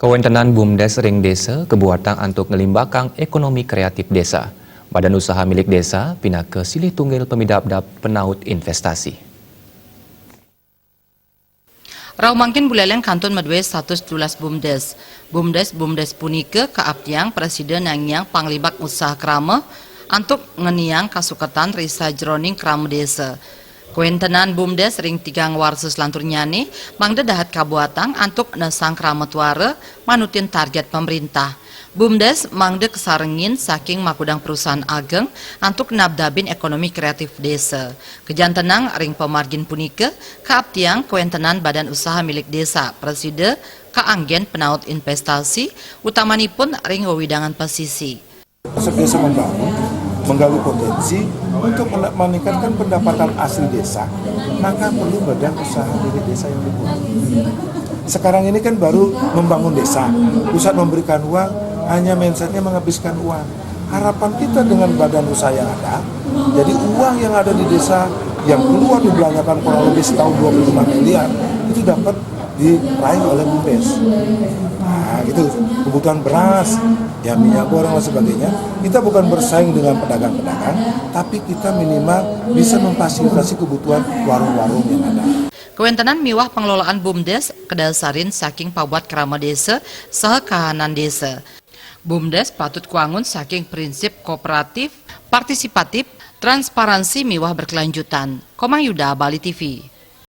Kewentenan BUMDes Ring Desa kebuatan untuk ngelimbakang ekonomi kreatif desa. Badan usaha milik desa pindah ke silih tunggil pemidap-dap penaut investasi. Rau mangkin buleleng kantun medwe 112 BUMDes. BUMDes punika kaaptiang presiden yang panglibak usaha krama untuk ngeniang kasukatan risa jroning krama desa. Kuentenan BUMDes ring tigang warsus lantur nyane mangda dahat kabuatang untuk nesang krama tuara manutin target pemerintah. BUMDes mangda kesarengin saking makudang perusahaan ageng untuk nabdabin ekonomi kreatif desa. Kejantenang ring pemargin punika kaaptiang kuentenan badan usaha milik desa preside kaanggen penaut investasi utamanipun ring wewidangan pesisi. Desa membangun, menggali potensi untuk meningkatkan pendapatan asli desa, maka perlu badan usaha milik desa yang dibuat. Sekarang ini kan baru membangun desa, pusat memberikan uang, hanya mindsetnya menghabiskan uang. Harapan kita dengan badan usaha yang ada, jadi uang yang ada di desa yang keluar dibelanjakan kurang lebih setahun 25 miliar, itu dapat diraih oleh BUMDes. Nah, itu kebutuhan beras, ya minyak goreng dan sebagainya. Kita bukan bersaing dengan pedagang-pedagang, tapi kita minimal bisa memfasilitasi kebutuhan warung-warung yang ada. Kewentenan miwah pengelolaan BUMDes kedasarin saking pabuat krama desa saha kahanan desa. BUMDes patut kuangun saking prinsip kooperatif, partisipatif, transparansi miwah berkelanjutan. Komang Yuda, Bali TV.